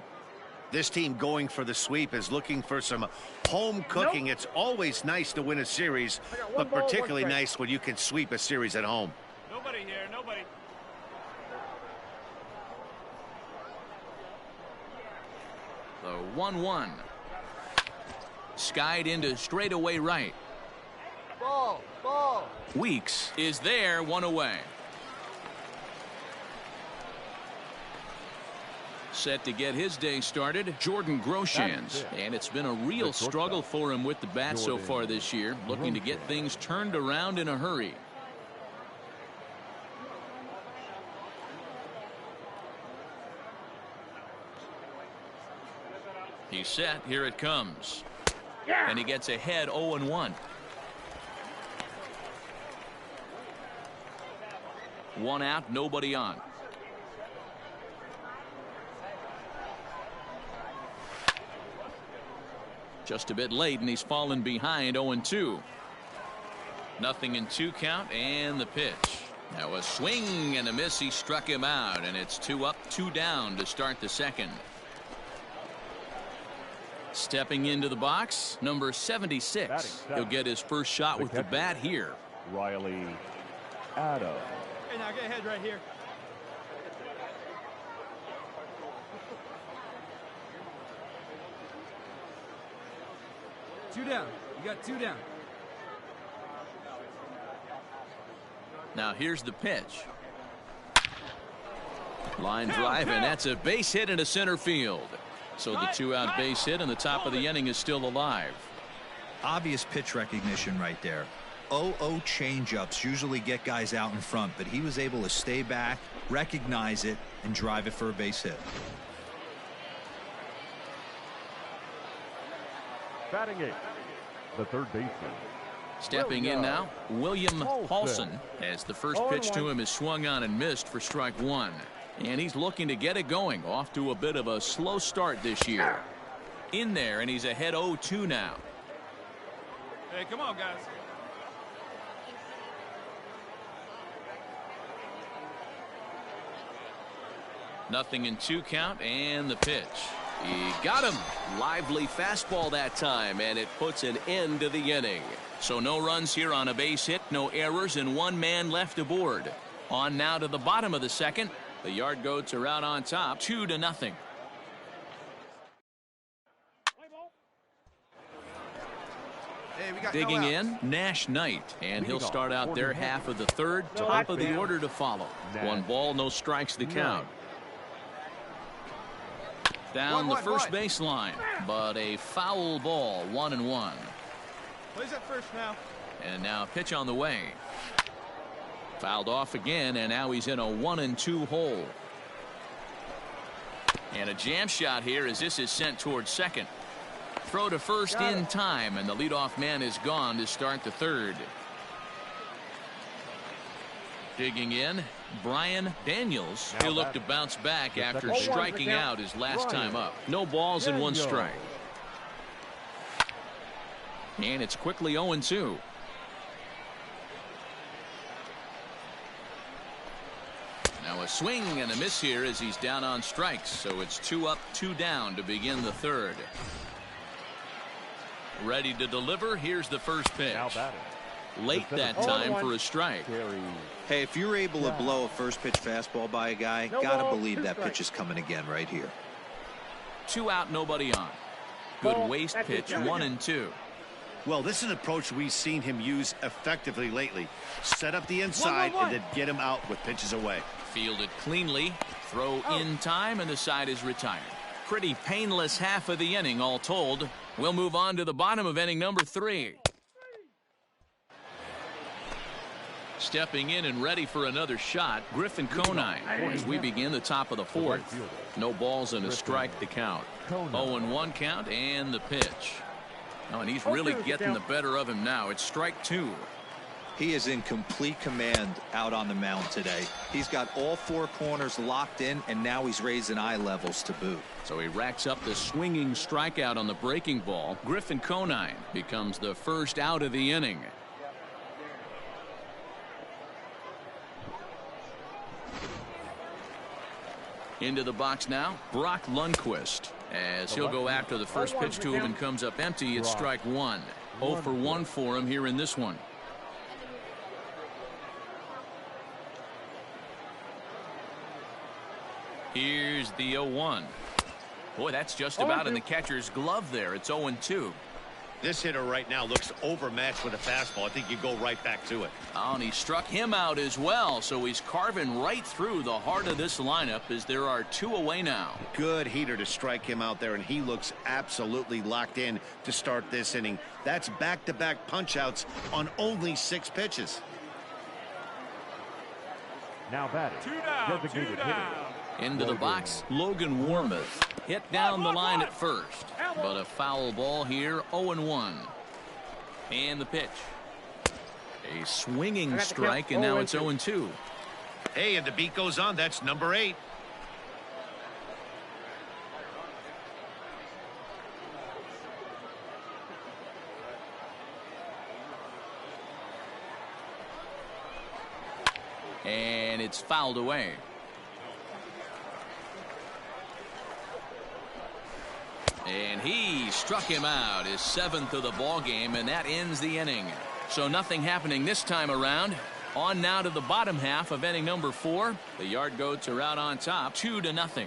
This team going for the sweep is looking for some home cooking. It's always nice to win a series, but particularly nice when you can sweep a series at home.
Nobody here, nobody.
The 1-1. Skied into straightaway right.
Ball.
Weeks is there, 1 away. Set to get his day started, Jordan Groshans. And it's been a real struggle for him with the bat so far this year, looking to get things turned around in a hurry. He's set. Here it comes. And he gets ahead 0-1. 1 out, nobody on. Just a bit late, and he's fallen behind 0-2. Nothing in 2 count, and the pitch. Now a swing and a miss. He struck him out, and it's 2 up, 2 down to start the second. Stepping into the box, number 76. He'll get his first shot with the bat here.
Riley Adams.
Hey, now get ahead right here. Two down. You got 2 down.
Now here's the pitch. Line drive, and that's a base hit into center field. So the 2-out base hit, and the top of the inning is still alive.
Obvious pitch recognition right there. 0-0 changeups usually get guys out in front, but he was able to stay back, recognize it, and drive it for a base hit.
Batting 8, the third baseman.
Stepping in now, William Paulson, as the first pitch to him is swung on and missed for strike 1. And he's looking to get it going, off to a bit of a slow start this year. In there, and he's ahead 0-2 now.
Hey, come on, guys.
Nothing in 2 count, and the pitch. He got him. Lively fastball that time, and it puts an end to the inning. So no runs here on a base hit, no errors, and 1 man left aboard. On now to the bottom of the second. The Yard Goats are out on top, 2-0. Digging in, Nash Knight, and he'll start out their half of the third, top of the order to follow. 1 ball, no strikes the count. Down the first baseline, but a foul ball, 1-1.
Plays at first now.
And now a pitch on the way. Fouled off again, and now he's in a 1-2 hole. And a jam shot here as this is sent towards second. Throw to first in time, and the leadoff man is gone to start the third. Digging in, Brian Daniels. He'll look to bounce back after striking out his last time up. No balls and 1 strike. And it's quickly 0-2. Now a swing and a miss here as he's down on strikes. So it's 2 up, 2 down to begin the third. Ready to deliver. Here's the first pitch.
Now batting.
Late that time for a strike.
Hey, if you're able to blow a first pitch fastball by a guy, gotta believe that pitch is coming again right here.
2 out, nobody on. Good waste pitch, 1-2.
Well, this is an approach we've seen him use effectively lately. Set up the inside and then get him out with pitches away.
Fielded cleanly. Throw in time, and the side is retired. Pretty painless half of the inning, all told. We'll move on to the bottom of inning number 3. Stepping in and ready for another shot, Griffin Conine, as we begin the top of the 4th. No balls and a strike to count. 0-1 count and the pitch. Oh, and he's really getting the better of him now. It's strike 2.
He is in complete command out on the mound today. He's got all 4 corners locked in, and now he's raising eye levels to boot.
So he racks up the swinging strikeout on the breaking ball. Griffin Conine becomes the first out of the inning. Into the box now, Brock Lundquist. As he'll go after the first pitch to him and comes up empty, it's strike 1. 0 for 1 for him here in this one. Here's the 0-1. Boy, that's just about in the catcher's glove there. It's 0-2.
This hitter right now looks overmatched with a fastball. I think you go right back to it.
Oh, and he struck him out as well, so he's carving right through the heart of this lineup as there are 2 away now.
Good heater to strike him out there, and he looks absolutely locked in to start this inning. That's back-to-back punch-outs on only 6 pitches.
Now batting.
2 down.
Designated
2 down.
Into the box, Logan Warmoth. Hit down the line at first, but a foul ball here, 0-1. And the pitch. A swinging strike, and now it's 0-2.
Hey, and the beat goes on. That's number 8.
And it's fouled away. And he struck him out, his 7th of the ball game, and that ends the inning. So nothing happening this time around. On now to the bottom half of inning number 4. The Yard Goats are out on top, 2-0.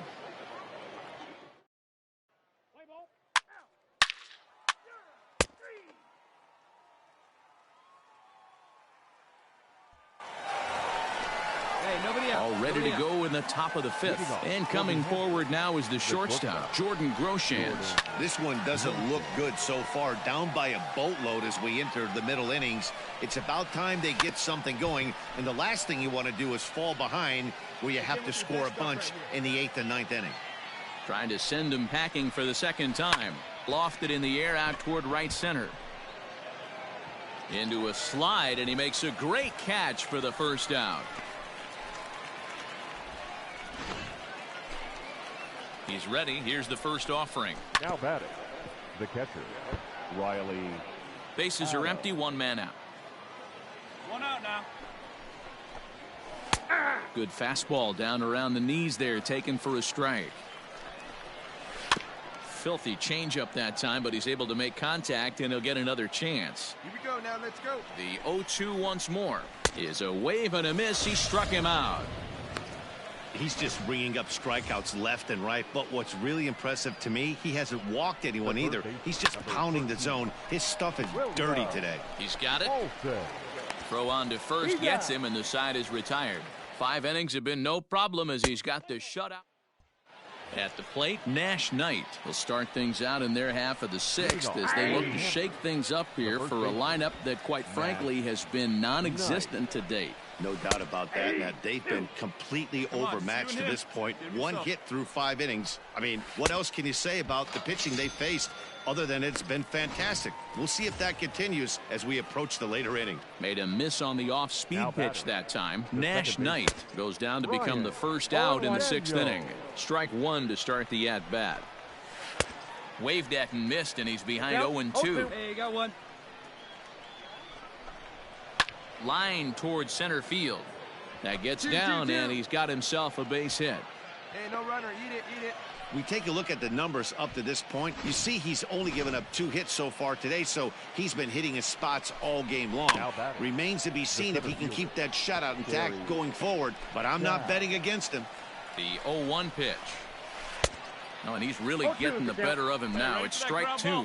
All ready to go in the top of the 5th. And coming forward now is the shortstop, Jordan Groshans.
This one doesn't look good so far. Down by a boatload as we enter the middle innings. It's about time they get something going. And the last thing you want to do is fall behind where you have to score a bunch in the 8th and 9th inning.
Trying to send him packing for the 2nd time. Lofted in the air out toward right center. Into a slide, and he makes a great catch for the first out. He's ready. Here's the first offering.
Now batting. The catcher, Riley.
Bases are empty. 1 man out.
1 out now.
Good fastball down around the knees there, taken for a strike. Filthy changeup that time, but he's able to make contact, and he'll get another chance.
Here we go. Now let's go.
The 0-2 once more is a wave and a miss. He struck him out.
He's just ringing up strikeouts left and right. But what's really impressive to me, he hasn't walked anyone either. He's just pounding the zone. His stuff is dirty today.
He's got it. Throw on to first gets him, and the side is retired. 5 innings have been no problem as he's got the shutout. At the plate, Nash Knight will start things out in their half of the 6th as they look to shake things up here for a lineup that, quite frankly, has been non-existent to date.
No doubt about that. Now, they've been completely overmatched to this point. 1 hit through 5 innings. I mean, what else can you say about the pitching they faced other than it's been fantastic? We'll see if that continues as we approach the later inning.
Made a miss on the off-speed pitch that time. Nash Knight goes down to become the first out in the 6th inning. Strike 1 to start the at-bat. Waved at and missed, and he's behind 0-2.
Hey, you got 1.
Line towards center field. That gets down, and he's got himself a base hit.
Hey, no runner. Eat it, eat it.
We take a look at the numbers up to this point. You see he's only given up 2 hits so far today, so he's been hitting his spots all game long. Remains to be seen if he can keep that shutout intact going forward, but I'm not betting against him.
The 0-1 pitch. Oh, and he's really getting the better of him now. It's strike 2.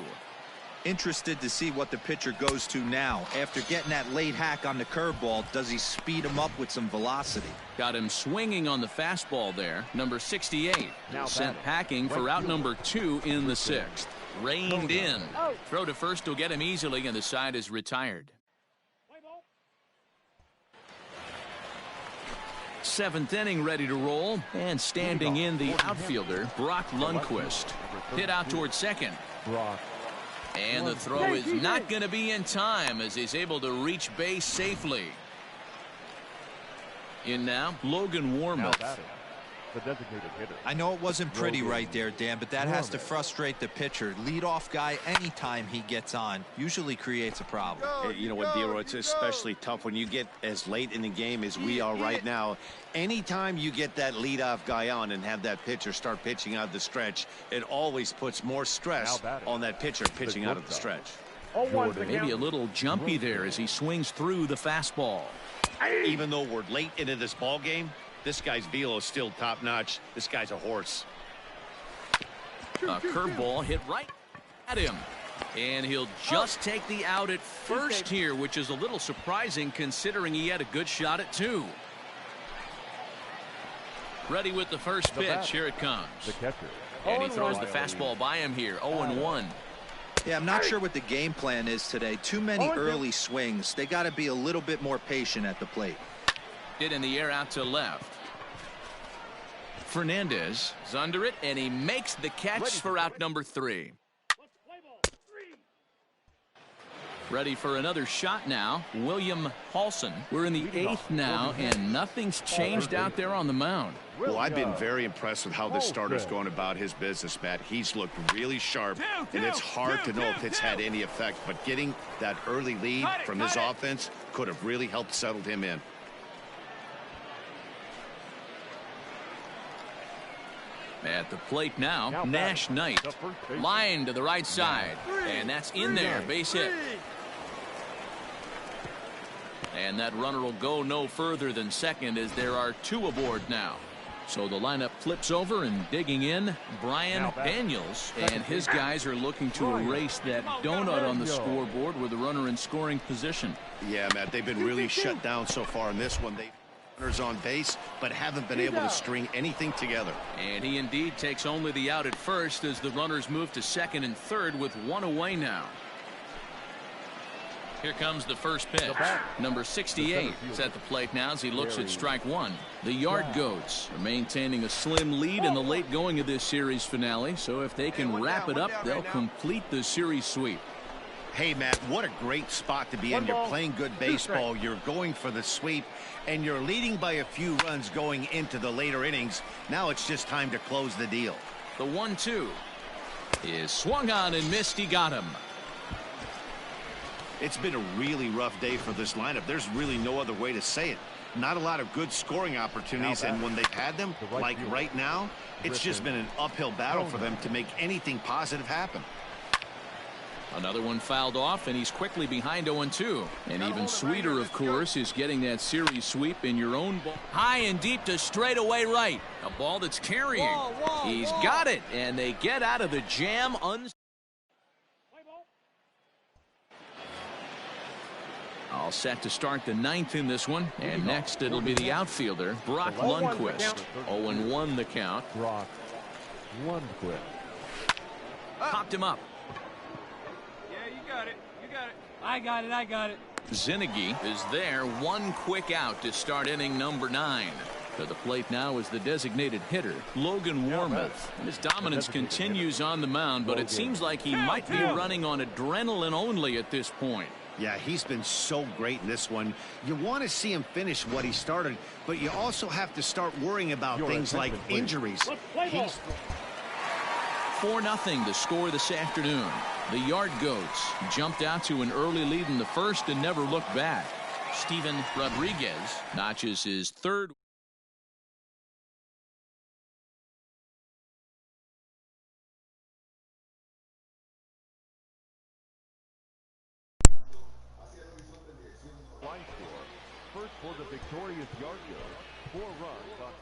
Interested to see what the pitcher goes to now. After getting that late hack on the curveball, does he speed him up with some velocity?
Got him swinging on the fastball there. Number 68 sent packing for out number 2 in the 6th. Reined in. Throw to first will get him easily, and the side is retired. 7th inning ready to roll, and standing in the outfielder, Brock Lundquist. Hit out towards second. And the throw is not going to be in time as he's able to reach base safely. In now, Logan Warmoth.
The designated hitter.
I know it wasn't pretty right there, Dan, but that has to frustrate the pitcher. Leadoff guy, anytime he gets on, usually creates a problem.
You know what, D-Roy, it's especially tough when you get as late in the game as we are right now. Anytime you get that leadoff guy on and have that pitcher start pitching out the stretch, it always puts more stress on that pitcher pitching out of the stretch.
Maybe a little jumpy there as he swings through the fastball.
Even though we're late into this ball game, this guy's velo is still top-notch. This guy's a horse.
A curveball hit right at him. And he'll just take the out at first here, which is a little surprising considering he had a good shot at 2. Ready with the first pitch. Here it comes. And he throws the fastball by him here. 0-1.
Yeah, I'm not sure what the game plan is today. Too many early swings. They got to be a little bit more patient at the plate.
Hit in the air out to left. Fernandez is under it, and he makes the catch for out number 3. Ready for another shot now. William Paulson. We're in the 8th now, and nothing's changed out there on the mound.
Well, I've been very impressed with how this starter's going about his business, Matt. He's looked really sharp, and it's hard to know if it's had any effect, but getting that early lead from his offense could have really helped settle him in.
At the plate now, Nash Knight. Line to the right side. And that's in there. Base hit. And that runner will go no further than second as there are 2 aboard now. So the lineup flips over, and digging in, Brian Daniels. And his guys are looking to erase that donut on the scoreboard with the runner in scoring position.
Yeah, Matt, they've been really shut down so far in this one. They runners on base, but haven't been able to string anything together.
And he indeed takes only the out at first as the runners move to second and third with 1 away now. Here comes the first pitch. Number 68 is at the plate now as he looks at strike 1. The Yard Goats are maintaining a slim lead in the late going of this series finale, so if they can wrap it up, they'll complete the series sweep.
Hey, Matt, what a great spot to be in. You're playing good baseball. You're going for the sweep, and you're leading by a few runs going into the later innings. Now it's just time to close the deal.
The 1-2 is swung on and missed. He got him.
It's been a really rough day for this lineup. There's really no other way to say it. Not a lot of good scoring opportunities, and when they've had them, like right now, it's just been an uphill battle for them to make anything positive happen.
Another one fouled off, and he's quickly behind 0-2. And even sweeter, of course, is getting that series sweep in your own ball. High and deep to straightaway right. A ball that's carrying. He's got it, and they get out of the jam all set to start the 9th in this one. And next it'll be the outfielder, Brock Lundquist. 0-1 the count.
Brock Lundquist.
Popped him up.
I got it.
Zinnigy is there. 1 quick out to start inning number 9. To the plate now is the designated hitter, Logan Warmoth. His dominance continues on the mound, but it seems like he might be running on adrenaline only at this point.
Yeah, he's been so great in this one. You want to see him finish what he started, but you also have to start worrying about things like injuries.
4-0 to score this afternoon. The Yard Goats jumped out to an early lead in the first and never looked back. Steven Rodriguez notches his 3rd
for the victorious Yargo. 4 runs on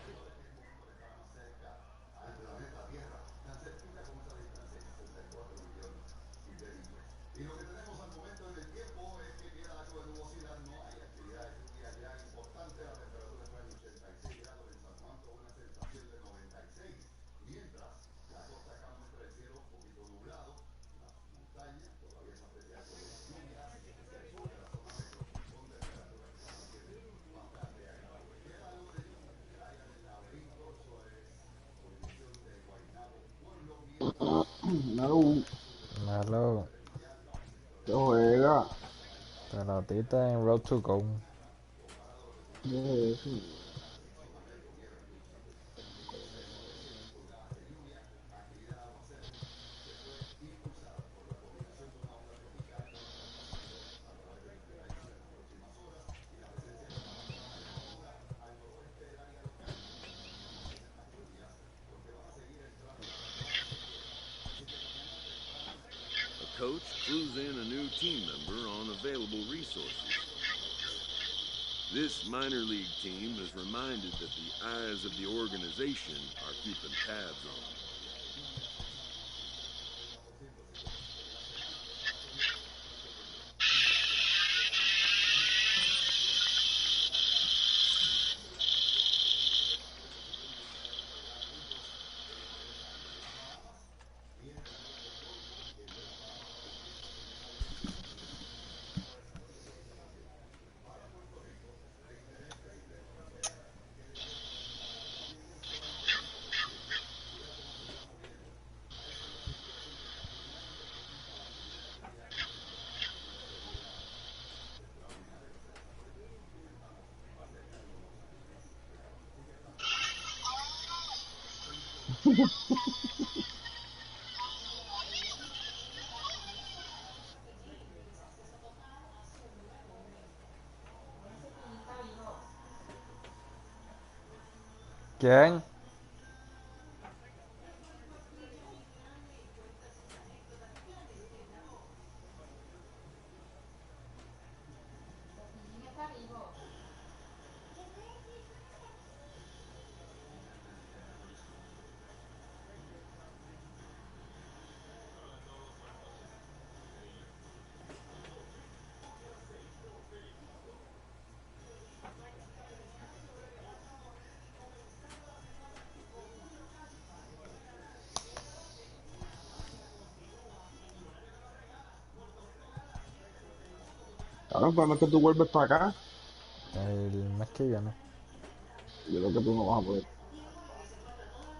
No,
Hello.
¿qué juega?
Pelotita en Road to Go.
¿Qué es eso?
A coach clues in a new team member on available resources. This minor league team is reminded that the eyes of the organization are keeping tabs on them.
¿Quién?
Claro, cuando es que tú vuelves para acá,
El mes que viene.
yo creo que tú no vas a poder.